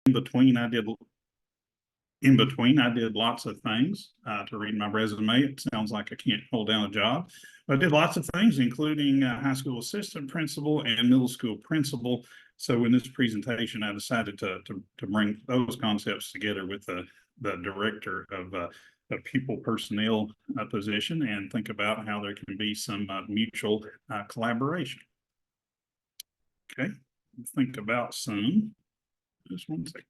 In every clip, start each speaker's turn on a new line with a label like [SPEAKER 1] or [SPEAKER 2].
[SPEAKER 1] in between, I did lots of things. To read my resume, it sounds like I can't hold down a job. But I did lots of things, including high school assistant principal and middle school principal. So in this presentation, I decided to bring those concepts together with the director of pupil personnel position and think about how there can be some mutual collaboration. Okay, think about some, just one second.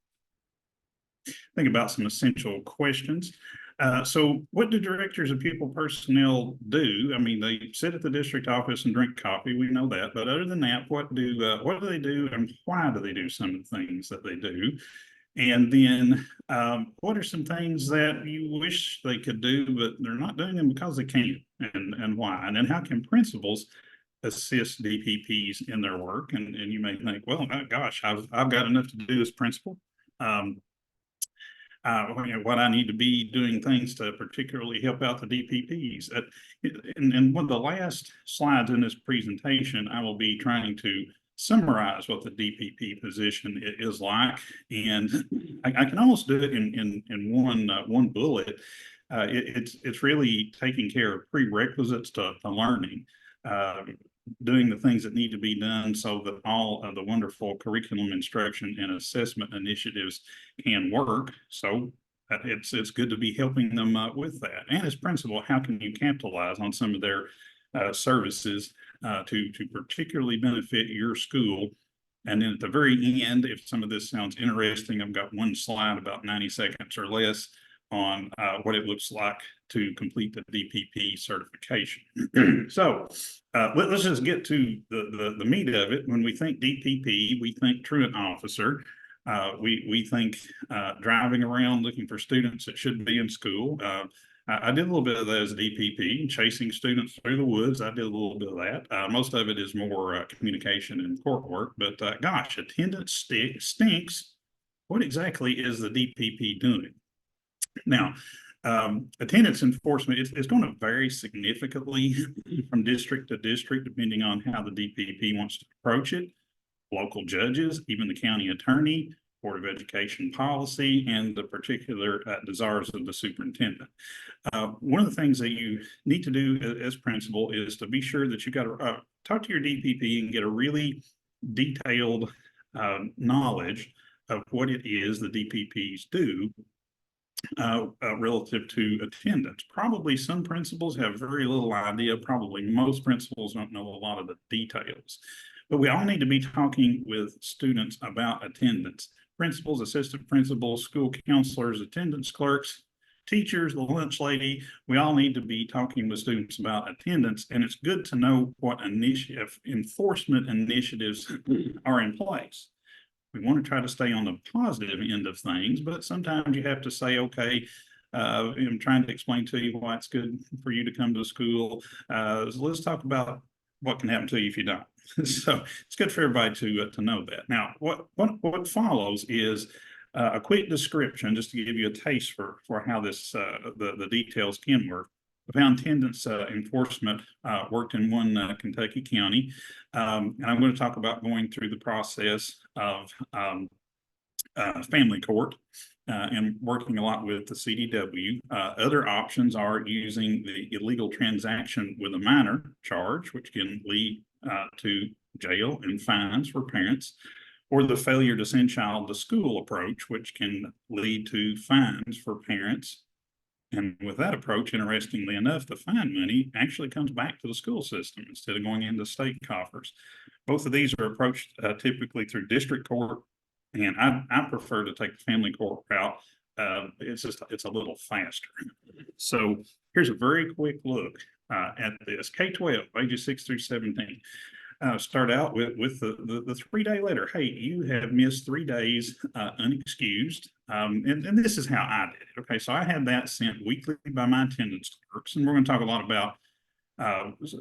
[SPEAKER 1] Think about some essential questions. So what do directors of pupil personnel do? I mean, they sit at the district office and drink coffee. We know that. But other than that, what do they do, and why do they do some of the things that they do? And then what are some things that you wish they could do, but they're not doing them because they can't, and why? And then how can principals assist DPPs in their work? And you may think, well, gosh, I've got enough to do as principal. What I need to be doing things to particularly help out the DPPs. And one of the last slides in this presentation, I will be trying to summarize what the DPP position is like, and I can almost do it in one bullet. It's really taking care of prerequisites to learning. Doing the things that need to be done so that all of the wonderful curriculum instruction and assessment initiatives can work. So it's good to be helping them with that. And as principal, how can you capitalize on some of their services to particularly benefit your school? And then at the very end, if some of this sounds interesting, I've got one slide about 90 seconds or less on what it looks like to complete the DPP certification. So let's just get to the meat of it. When we think DPP, we think truant officer. We think driving around looking for students that shouldn't be in school. I did a little bit of that as a DPP, chasing students through the woods. I did a little bit of that. Most of it is more communication and court work, but gosh, attendance stinks. What exactly is the DPP doing? Now, attendance enforcement is going to vary significantly from district to district, depending on how the DPP wants to approach it. Local judges, even the county attorney, Board of Education policy, and the particular desires of the superintendent. One of the things that you need to do as principal is to be sure that you got to talk to your DPP and get a really detailed knowledge of what it is the DPPs do relative to attendance. Probably some principals have very little idea. Probably most principals don't know a lot of the details. But we all need to be talking with students about attendance. Principals, assistant principals, school counselors, attendance clerks, teachers, the lunch lady, we all need to be talking with students about attendance. And it's good to know what enforcement initiatives are in place. We want to try to stay on the positive end of things, but sometimes you have to say, okay, I'm trying to explain to you why it's good for you to come to school. So let's talk about what can happen to you if you don't. So it's good for everybody to know that. Now, what follows is a quick description, just to give you a taste for how this the details can work, of how attendance enforcement worked in one Kentucky county. And I'm going to talk about going through the process of family court and working a lot with the CDW. Other options are using the illegal transaction with a minor charge, which can lead to jail and fines for parents, or the failure to send child to school approach, which can lead to fines for parents. And with that approach, interestingly enough, the fine money actually comes back to the school system instead of going into state coffers. Both of these are approached typically through district court, and I prefer to take the family court route. It's a little faster. So here's a very quick look at this. K-12, ages 6 through 17. Start out with the 3-day letter. Hey, you have missed 3 days unexcused. And this is how I did it. Okay, so I had that sent weekly by my attendance clerks, and we're going to talk a lot about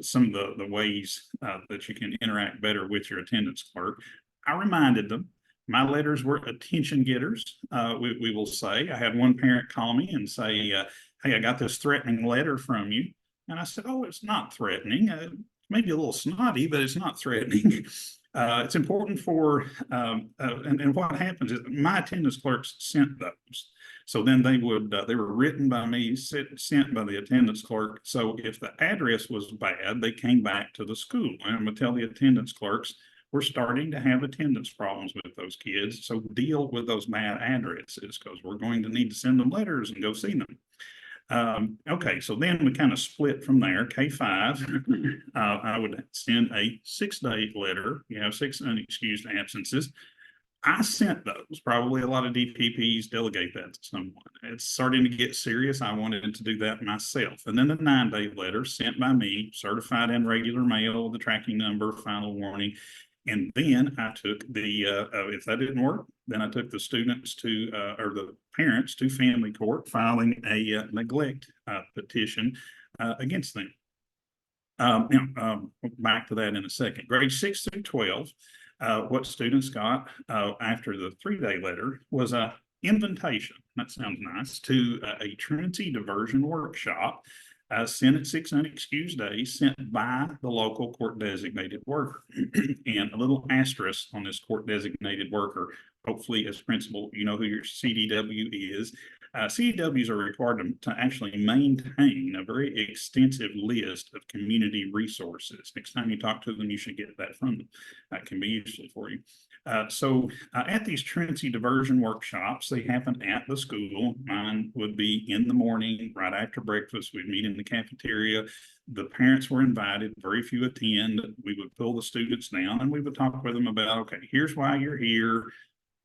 [SPEAKER 1] some of the ways that you can interact better with your attendance clerk. I reminded them. My letters were attention getters, we will say. I had one parent call me and say, hey, I got this threatening letter from you. And I said, oh, it's not threatening. Maybe a little snotty, but it's not threatening. It's important for, and what happens is my attendance clerks sent those. So then they were written by me, sent by the attendance clerk. So if the address was bad, they came back to the school. And I'm gonna tell the attendance clerks, we're starting to have attendance problems with those kids. So deal with those bad addresses because we're going to need to send them letters and go see them. Okay, so then we kind of split from there. K5, I would send a 6-day letter. You have 6 unexcused absences. I sent those. Probably a lot of DPPs delegate that to someone. It's starting to get serious. I wanted to do that myself. And then the 9-day letter sent by me, certified in regular mail, the tracking number, final warning. And then I took the, if that didn't work, then I took the students to, or the parents to family court, filing a neglect petition against them. Back to that in a second. Grades 6 through 12, what students got after the 3-day letter was a invitation, that sounds nice, to a truancy diversion workshop sent at 6 unexcused days, sent by the local court designated worker. And a little asterisk on this court designated worker. Hopefully, as principal, you know who your CDW is. CDWs are required to actually maintain a very extensive list of community resources. Next time you talk to them, you should get that from them. That can be useful for you. So at these truancy diversion workshops, they happen at the school. Mine would be in the morning, right after breakfast. We'd meet in the cafeteria. The parents were invited, very few attend. We would pull the students down and we would talk with them about, okay, here's why you're here.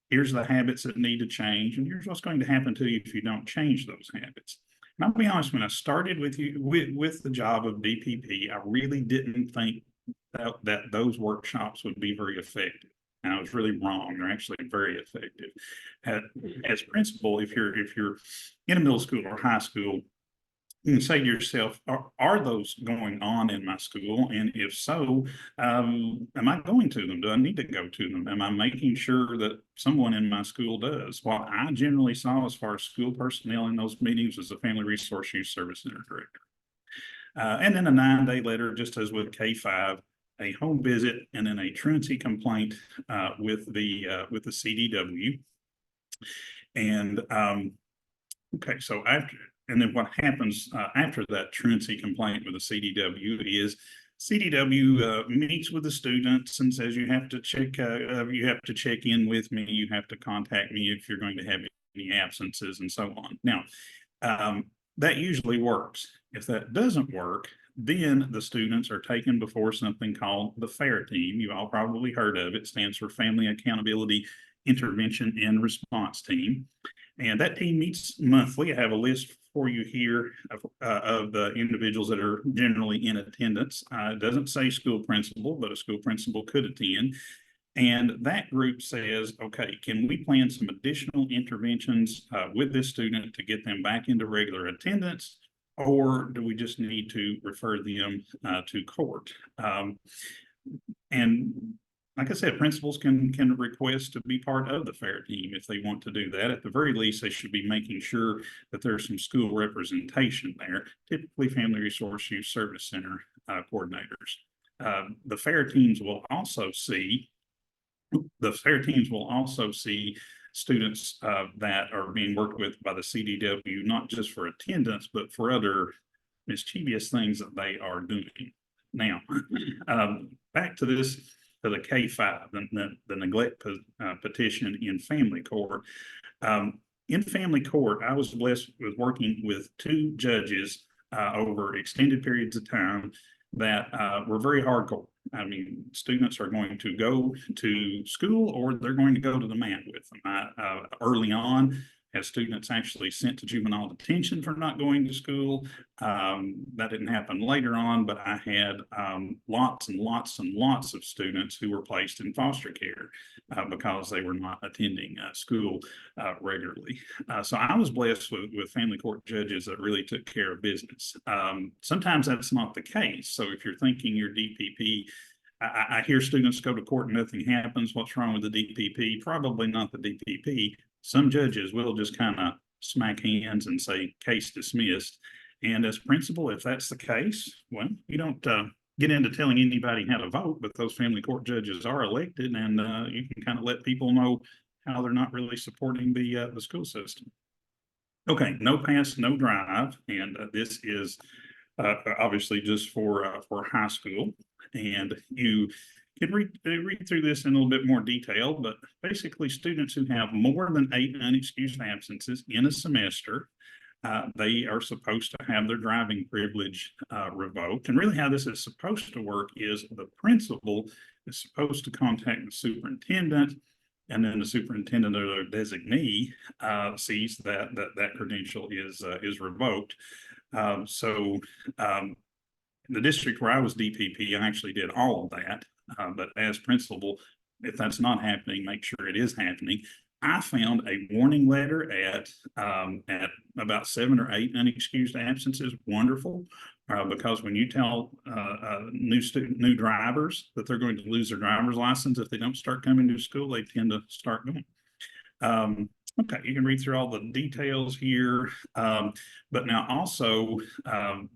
[SPEAKER 1] Here's the habits that need to change, and here's what's going to happen to you if you don't change those habits. And I'll be honest, when I started with the job of DPP, I really didn't think that those workshops would be very effective. And I was really wrong. They're actually very effective. As principal, if you're in a middle school or high school, you can say to yourself, are those going on in my school? And if so, am I going to them? Do I need to go to them? Am I making sure that someone in my school does? What I generally saw as far as school personnel in those meetings was the Family Resource Youth Service Center director. And then a 9-day letter, just as with K5, a home visit, and then a truancy complaint with the CDW. And okay, so and then what happens after that truancy complaint with the CDW is CDW meets with the students and says, you have to check in with me. You have to contact me if you're going to have any absences and so on. Now, that usually works. If that doesn't work, then the students are taken before something called the FAIR team. You've all probably heard of it. It stands for Family Accountability Intervention and Response Team. And that team meets monthly. I have a list for you here of the individuals that are generally in attendance. It doesn't say school principal, but a school principal could attend. And that group says, okay, can we plan some additional interventions with this student to get them back into regular attendance? Or do we just need to refer them to court? And like I said, principals can request to be part of the FAIR team if they want to do that. At the very least, they should be making sure that there's some school representation there, typically Family Resource Youth Service Center coordinators. The FAIR teams will also see students that are being worked with by the CDW, not just for attendance, but for other mischievous things that they are doing. Now, back to this, to the K5, the neglect petition in family court. In family court, I was blessed with working with 2 judges over extended periods of time that were very hardcore. I mean, students are going to go to school or they're going to go to the mat with them. Early on, had students actually sent to juvenile detention for not going to school. That didn't happen later on, but I had lots and lots and lots of students who were placed in foster care because they were not attending school regularly. So I was blessed with family court judges that really took care of business. Sometimes that's not the case. So if you're thinking your DPP, I hear students go to court and nothing happens. What's wrong with the DPP? Probably not the DPP. Some judges will just kind of smack hands and say case dismissed. And as principal, if that's the case, well, you don't get into telling anybody how to vote, but those family court judges are elected, and you can kind of let people know how they're not really supporting the school system. Okay, no pass, no drive, and this is obviously just for high school, and you can read through this in a little bit more detail. But basically, students who have more than 8 unexcused absences in a semester, they are supposed to have their driving privilege revoked. And really, how this is supposed to work is the principal is supposed to contact the superintendent, and then the superintendent or their designee sees that credential is revoked. So the district where I was DPP, I actually did all of that. But as principal, if that's not happening, make sure it is happening. I found a warning letter at about 7 or 8 unexcused absences wonderful, because when you tell new drivers that they're going to lose their driver's license if they don't start coming to school, they tend to start going. Okay, you can read through all the details here. But now also,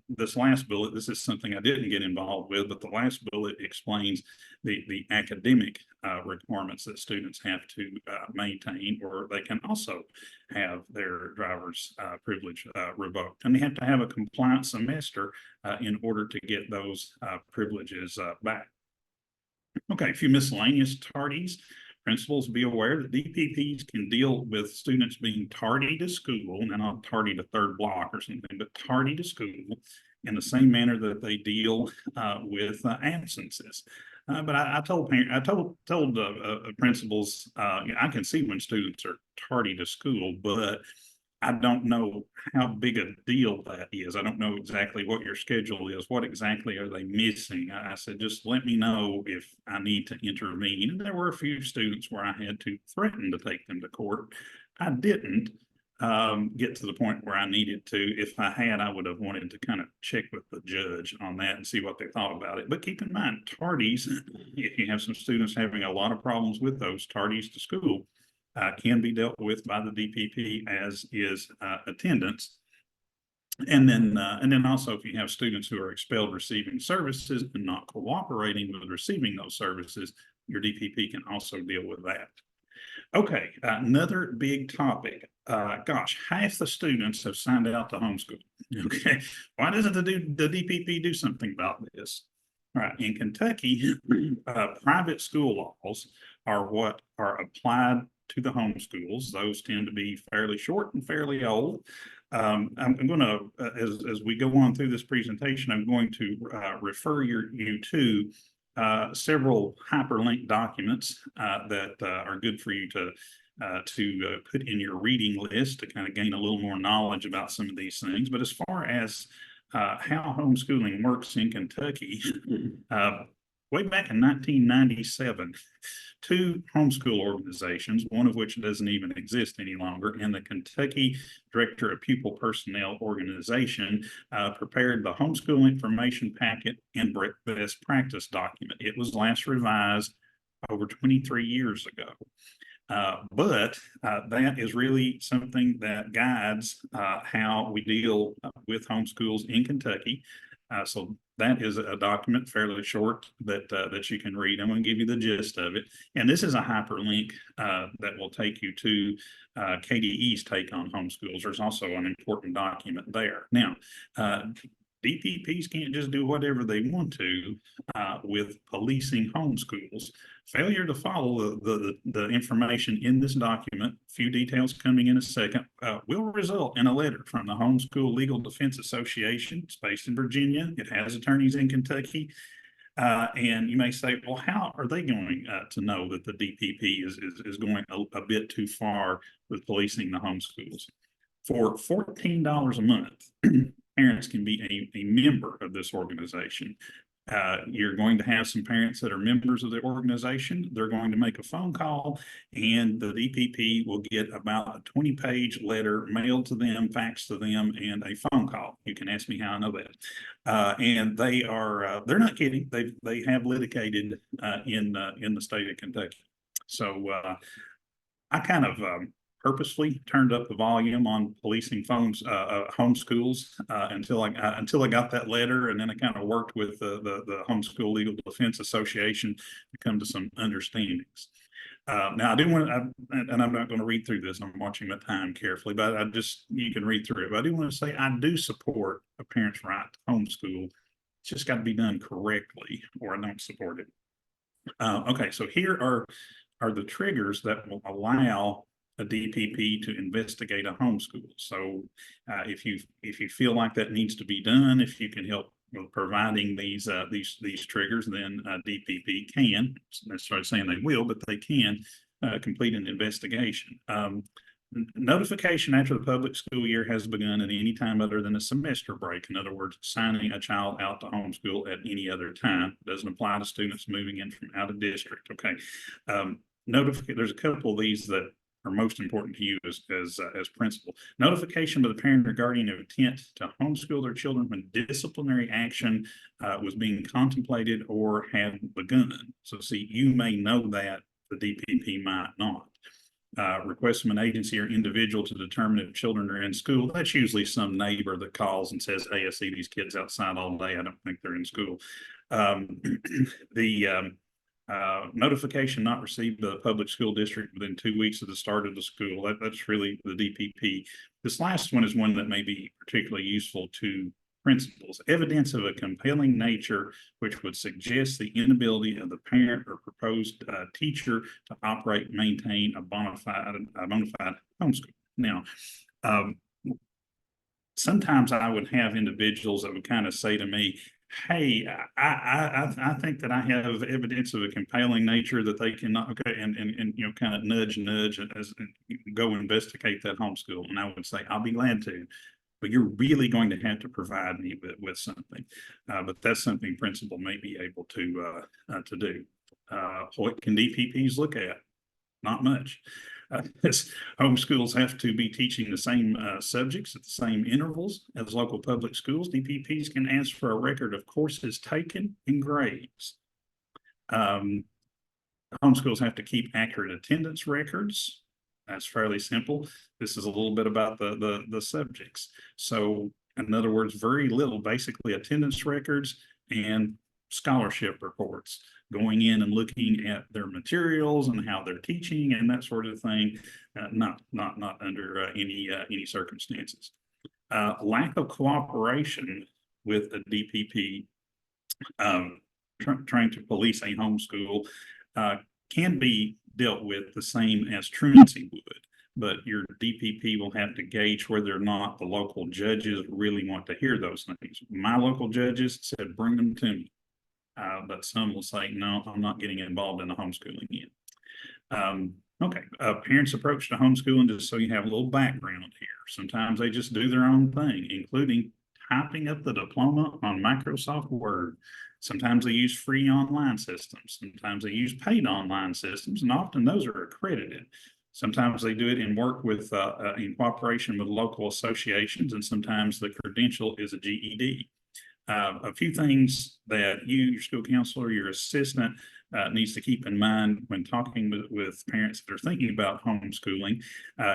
[SPEAKER 1] this last bullet, this is something I didn't get involved with, but the last bullet explains the academic requirements that students have to maintain, or they can also have their driver's privilege revoked. And they have to have a compliant semester in order to get those privileges back. Okay, a few miscellaneous tardies. Principals, be aware that DPPs can deal with students being tardy to school, and not tardy to third block or something, but tardy to school in the same manner that they deal with absences. But I told principals, I can see when students are tardy to school, but I don't know how big a deal that is. I don't know exactly what your schedule is. What exactly are they missing? I said, just let me know if I need to intervene. And there were a few students where I had to threaten to take them to court. I didn't get to the point where I needed to. If I had, I would have wanted to kind of check with the judge on that and see what they thought about it. But keep in mind, tardies, if you have some students having a lot of problems with those tardies to school, can be dealt with by the DPP, as is attendance. And then also, if you have students who are expelled receiving services and not cooperating with receiving those services, your DPP can also deal with that. Okay, another big topic. Gosh, half the students have signed out to homeschool. Okay, why doesn't the DPP do something about this? All right, in Kentucky, private school laws are what are applied to the homeschools. Those tend to be fairly short and fairly old. I'm going to, as we go on through this presentation, I'm going to refer you to several hyperlinked documents that are good for you to put in your reading list to kind of gain a little more knowledge about some of these things. But as far as how homeschooling works in Kentucky, way back in 1997, 2 homeschool organizations, one of which doesn't even exist any longer, and the Kentucky Director of Pupil Personnel Organization prepared the Homeschool Information Packet and Best Practice document. It was last revised over 23 years ago. But that is really something that guides how we deal with homeschools in Kentucky. So that is a document, fairly short, that you can read. I'm going to give you the gist of it. And this is a hyperlink that will take you to KDE's take on homeschools. There's also an important document there. Now, DPPs can't just do whatever they want to with policing homeschools. Failure to follow the information in this document, few details coming in a second, will result in a letter from the Homeschool Legal Defense Association. It's based in Virginia. It has attorneys in Kentucky. And you may say, well, how are they going to know that the DPP is going a bit too far with policing the homeschools? For $14 a month, parents can be a member of this organization. You're going to have some parents that are members of the organization. They're going to make a phone call, and the DPP will get about a 20-page letter mailed to them, faxed to them, and a phone call. You can ask me how I know that. And they are, they're not kidding. They have litigated in the state of Kentucky. So I kind of purposefully turned up the volume on policing homeschools until I got that letter, and then I kind of worked with the Homeschool Legal Defense Association to come to some understandings. Now I do want to, and I'm not going to read through this. I'm watching my time carefully, but you can read through it. But I do want to say I do support a parent's right to homeschool. It's just got to be done correctly, or I don't support it. Okay, so here are the triggers that will allow a DPP to investigate a homeschool. So if you feel like that needs to be done, if you can help with providing these triggers, then DPP can, necessarily saying they will, but they can complete an investigation. Notification after the public school year has begun at any time other than a semester break. In other words, signing a child out to homeschool at any other time. Doesn't apply to students moving in from out of district. Okay. There's a couple of these that are most important to you as principal. Notification to the parent or guardian of intent to homeschool their children when disciplinary action was being contemplated or had begun. So see, you may know that, the DPP might not. Request from an agency or individual to determine if children are in school. That's usually some neighbor that calls and says, hey, I see these kids outside all day. I don't think they're in school. Notification not received by the public school district within 2 weeks of the start of the school. That's really the DPP. This last one is one that may be particularly useful to principals. Evidence of a compelling nature which would suggest the inability of the parent or proposed teacher to operate and maintain a bona fide homeschool. Now, sometimes I would have individuals that would kind of say to me, hey, I think that I have evidence of a compelling nature that they cannot, okay, and kind of nudge as go investigate that homeschool. And I would say, I'll be glad to, but you're really going to have to provide me with something. But that's something principal may be able to do. What can DPPs look at? Not much. Homeschools have to be teaching the same subjects at the same intervals as local public schools. DPPs can ask for a record of courses taken and grades. Homeschools have to keep accurate attendance records. That's fairly simple. This is a little bit about the subjects. So in other words, very little, basically attendance records and scholarship reports, going in and looking at their materials and how they're teaching and that sort of thing. Not under any circumstances. Lack of cooperation with a DPP trying to police a homeschool can be dealt with the same as truancy would, but your DPP will have to gauge whether or not the local judges really want to hear those things. My local judges said, bring them to me. But some will say, no, I'm not getting involved in the homeschooling yet. Okay, parents' approach to homeschooling, just so you have a little background here. Sometimes they just do their own thing, including typing up the diploma on Microsoft Word. Sometimes they use free online systems. Sometimes they use paid online systems, and often those are accredited. Sometimes they do it in work with in cooperation with local associations, and sometimes the credential is a GED. A few things that your school counselor, your assistant needs to keep in mind when talking with parents that are thinking about homeschooling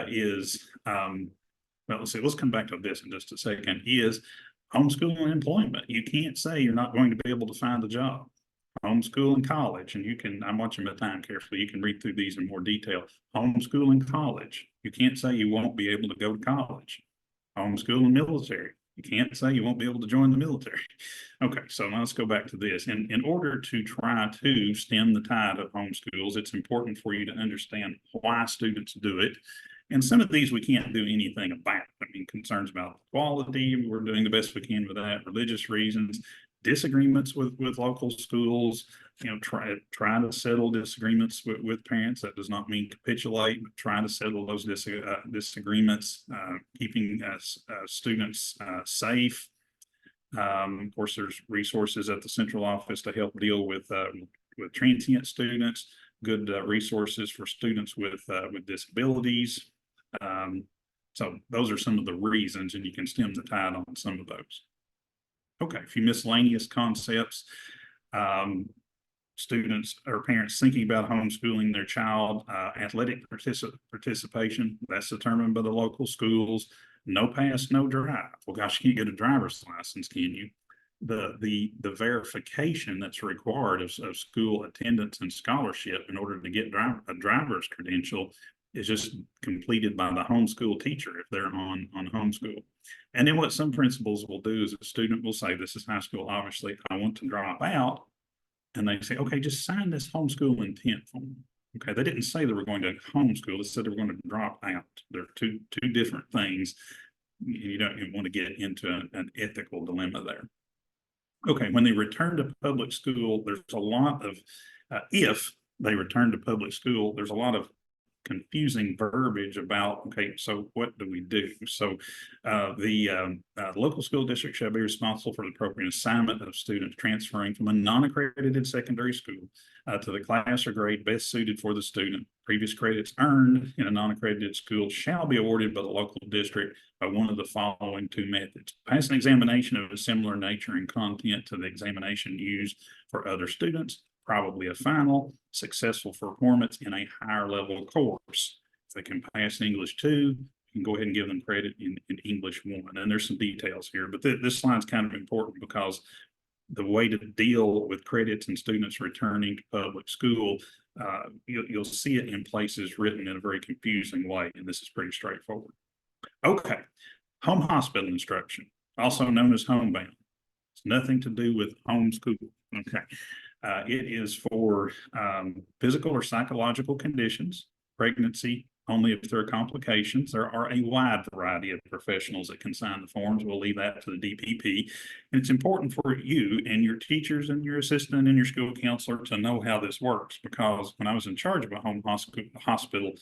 [SPEAKER 1] is, well, let's come back to this in just a second, is homeschooling employment. You can't say you're not going to be able to find a job. Homeschooling college, and I'm watching my time carefully. You can read through these in more detail. Homeschooling college. You can't say you won't be able to go to college. Homeschooling military. You can't say you won't be able to join the military. Okay, so now let's go back to this. In order to try to stem the tide of homeschools, it's important for you to understand why students do it. And some of these we can't do anything about. I mean, concerns about quality, we're doing the best we can with that. Religious reasons, disagreements with local schools, try to settle disagreements with parents. That does not mean capitulate, but try to settle those disagreements, keeping students safe. Of course, there's resources at the central office to help deal with transient students, good resources for students with disabilities. So those are some of the reasons, and you can stem the tide on some of those. Okay, a few miscellaneous concepts. students or parents thinking about homeschooling their child, athletic participation, that's determined by the local schools. No pass, no drive. Well, gosh, you can't get a driver's license, can you? The verification that's required of school attendance and scholarship in order to get a driver's credential is just completed by the homeschool teacher if they're on homeschool. And then what some principals will do is a student will say, this is high school, obviously, I want to drop out. And they say, okay, just sign this homeschool intent form. Okay, they didn't say they were going to homeschool, they said they were going to drop out. They're two different things. You don't even want to get into an ethical dilemma there. Okay, when they return to public school, there's a lot of, if they return to public school, there's a lot of confusing verbiage about, okay, so what do we do? So the local school district shall be responsible for the appropriate assignment of students transferring from a non-accredited secondary school to the class or grade best suited for the student. Previous credits earned in a non-accredited school shall be awarded by the local district by one of the following two methods. Pass an examination of a similar nature and content to the examination used for other students, probably a final, successful performance in a higher level course. If they can pass English 2, you can go ahead and give them credit in English 1. And there's some details here, but this slide's kind of important because the way to deal with credits and students returning to public school, you'll see it in places written in a very confusing way, and this is pretty straightforward. Okay, home hospital instruction, also known as homebound. It's nothing to do with homeschool. Okay. It is for physical or psychological conditions, pregnancy, only if there are complications. There are a wide variety of professionals that can sign the forms. We'll leave that to the DPP. And it's important for you and your teachers and your assistant and your school counselor to know how this works, because when I was in charge of a home hospital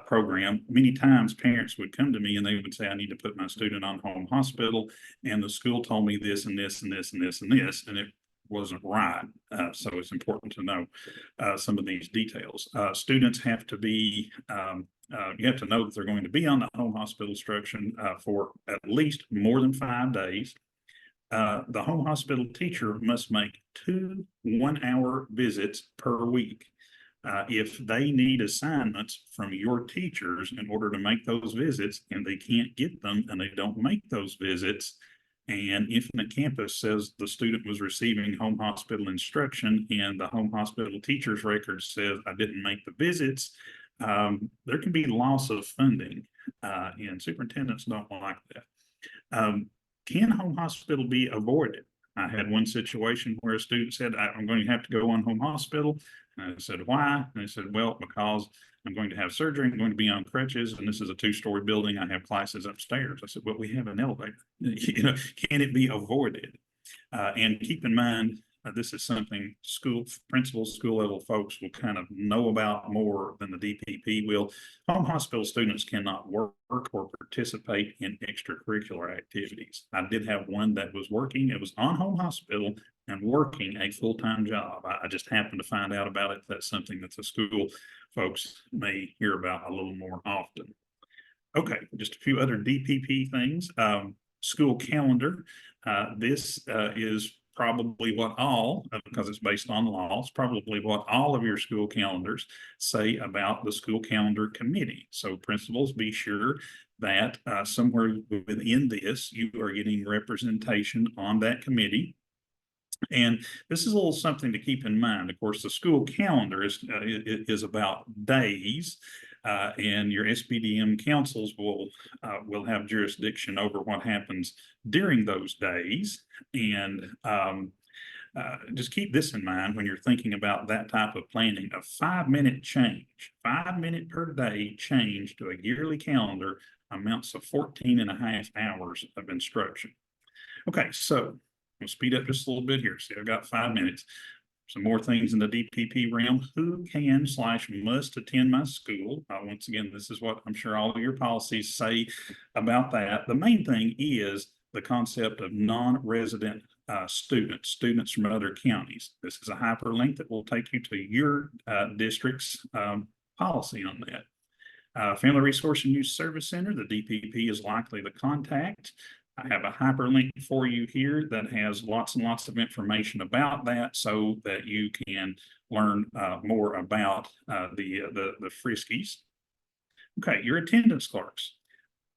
[SPEAKER 1] program, many times parents would come to me and they would say, I need to put my student on home hospital, and the school told me this and this and this and this and this, and it wasn't right. So it's important to know some of these details. Students have to be, you have to know that they're going to be on the home hospital instruction for at least more than 5 days. The home hospital teacher must make 2 one-hour visits per week. If they need assignments from your teachers in order to make those visits and they can't get them and they don't make those visits, and Infinite Campus says the student was receiving home hospital instruction and the home hospital teacher's record says I didn't make the visits, there can be loss of funding, and superintendents don't like that. Can home hospital be avoided? I had one situation where a student said, I'm going to have to go on home hospital. And I said, why? And they said, well, because I'm going to have surgery, I'm going to be on crutches, and this is a 2-story building. I have classes upstairs. I said, well, we have an elevator. You know, can it be avoided? And keep in mind, this is something school principals, school level folks will kind of know about more than the DPP will. Home hospital students cannot work or participate in extracurricular activities. I did have one that was working. It was on home hospital and working a full-time job. I just happened to find out about it. That's something that the school folks may hear about a little more often. Okay, just a few other DPP things. School calendar. This is probably what all, because it's based on laws, probably what all of your school calendars say about the school calendar committee. So principals, be sure that somewhere within this, you are getting representation on that committee. And this is a little something to keep in mind. Of course, the school calendar is about days, and your SPDM councils will have jurisdiction over what happens during those days. And just keep this in mind when you're thinking about that type of planning. A 5-minute change, 5-minute per day change to a yearly calendar amounts to 14.5 hours of instruction. Okay, so we'll speed up just a little bit here. See, I've got 5 minutes. Some more things in the DPP realm. Who can/must attend my school? Once again, this is what I'm sure all of your policies say about that. The main thing is the concept of non-resident students from other counties. This is a hyperlink that will take you to your district's policy on that. Family Resource and Youth Service Center, the DPP is likely the contact. I have a hyperlink for you here that has lots and lots of information about that so that you can learn more about the Friskies. Okay, your attendance clerks.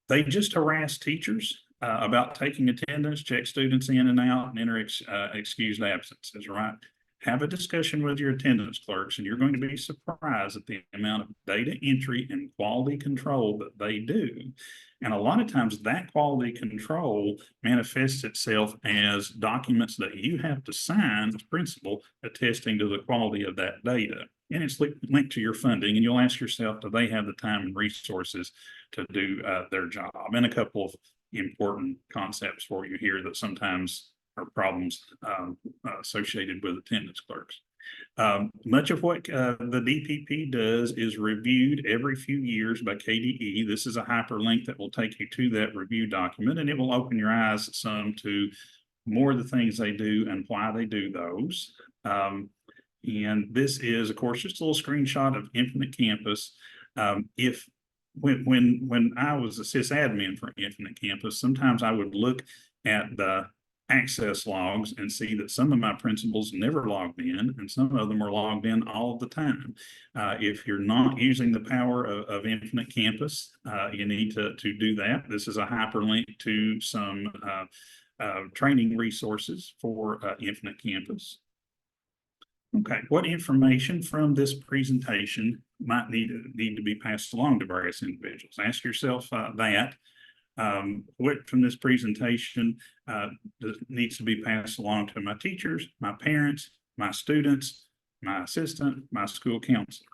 [SPEAKER 1] They just harass teachers about taking attendance, check students in and out, and enter excused absences, right? Have a discussion with your attendance clerks, and you're going to be surprised at the amount of data entry and quality control that they do. And a lot of times that quality control manifests itself as documents that you have to sign as principal attesting to the quality of that data. And it's linked to your funding, and you'll ask yourself, do they have the time and resources to do their job? And a couple of important concepts for you here that sometimes are problems associated with attendance clerks. Much of what the DPP does is reviewed every few years by KDE. This is a hyperlink that will take you to that review document, and it will open your eyes some to more of the things they do and why they do those. And this is, of course, just a little screenshot of Infinite Campus. When I was a sysadmin for Infinite Campus, sometimes I would look at the access logs and see that some of my principals never logged in and some of them were logged in all of the time. If you're not using the power of Infinite Campus, you need to do that. This is a hyperlink to some training resources for Infinite Campus. Okay, what information from this presentation might need to be passed along to various individuals? Ask yourself that. What from this presentation needs to be passed along to my teachers, my parents, my students, my assistant, my school counselor.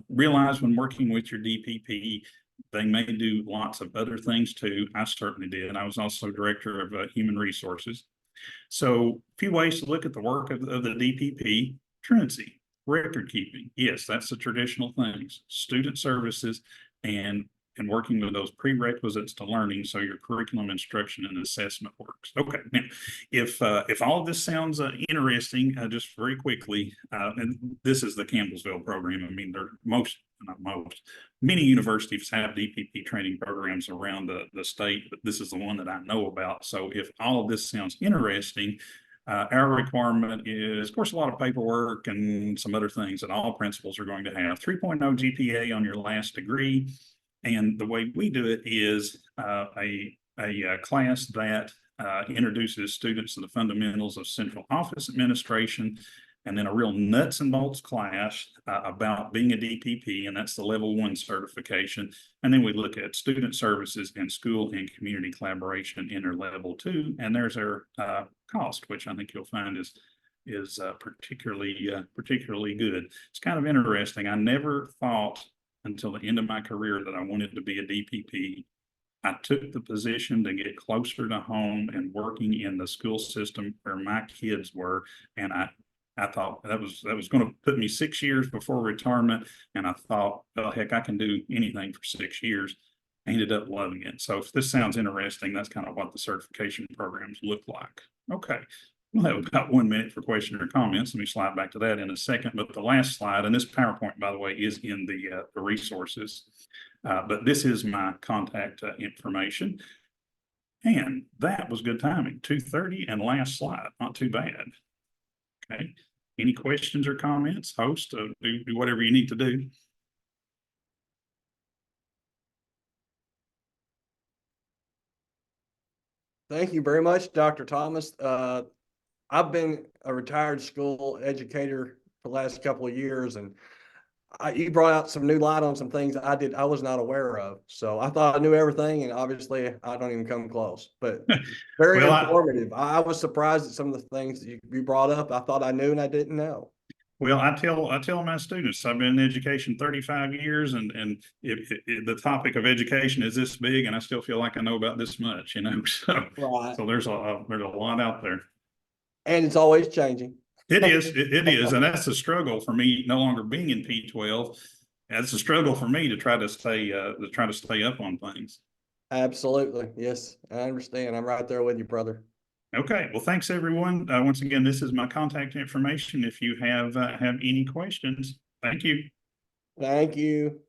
[SPEAKER 1] Realize when working with your DPP, they may do lots of other things too. I certainly did. I was also director of human resources. So a few ways to look at the work of the DPP: truancy, record keeping. Yes, that's the traditional things. Student services and working with those prerequisites to learning so your curriculum instruction and assessment works. Okay, now if all of this sounds interesting, just very quickly, and this is the Campbellsville program. I mean, many universities have DPP training programs around the state, but this is the one that I know about. So if all of this sounds interesting, our requirement is, of course, a lot of paperwork and some other things that all principals are going to have. 3.0 GPA on your last degree. And the way we do it is a class that introduces students to the fundamentals of central office administration, and then a real nuts and bolts class about being a DPP, and that's the level 1 certification. And then we look at student services and school and community collaboration in their level 2, and there's our cost, which I think you'll find is particularly good. It's kind of interesting. I never thought until the end of my career that I wanted to be a DPP. I took the position to get closer to home and working in the school system where my kids were. And I thought that was going to put me 6 years before retirement. And I thought, well, heck, I can do anything for 6 years. I ended up loving it. So if this sounds interesting, that's kind of what the certification programs look like. Okay. We'll have about 1 minute for questions or comments. Let me slide back to that in a second. But the last slide, and this PowerPoint, by the way, is in the resources. But this is my contact information. And that was good timing. 2:30 and last slide. Not too bad. Okay. Any questions or comments? Host, do whatever you need to do.
[SPEAKER 2] Thank you very much, Dr. Thomas. I've been a retired school educator for the last couple of years, and you brought out some new light on some things I was not aware of. So I thought I knew everything, and obviously I don't even come close. But very well, informative. I was surprised at some of the things that you brought up. I thought I knew and I didn't know.
[SPEAKER 1] Well, I tell my students I've been in education 35 years, and if the topic of education is this big, and I still feel like I know about this much, you know. So
[SPEAKER 2] right.
[SPEAKER 1] So there's a lot out there.
[SPEAKER 2] And it's always changing.
[SPEAKER 1] It is. And that's a struggle for me no longer being in P12. That's a struggle for me to try to stay up on things.
[SPEAKER 2] Absolutely. Yes, I understand. I'm right there with you, brother.
[SPEAKER 1] Okay. Well, thanks everyone. Once again, this is my contact information. If you have any questions, thank you.
[SPEAKER 2] Thank you.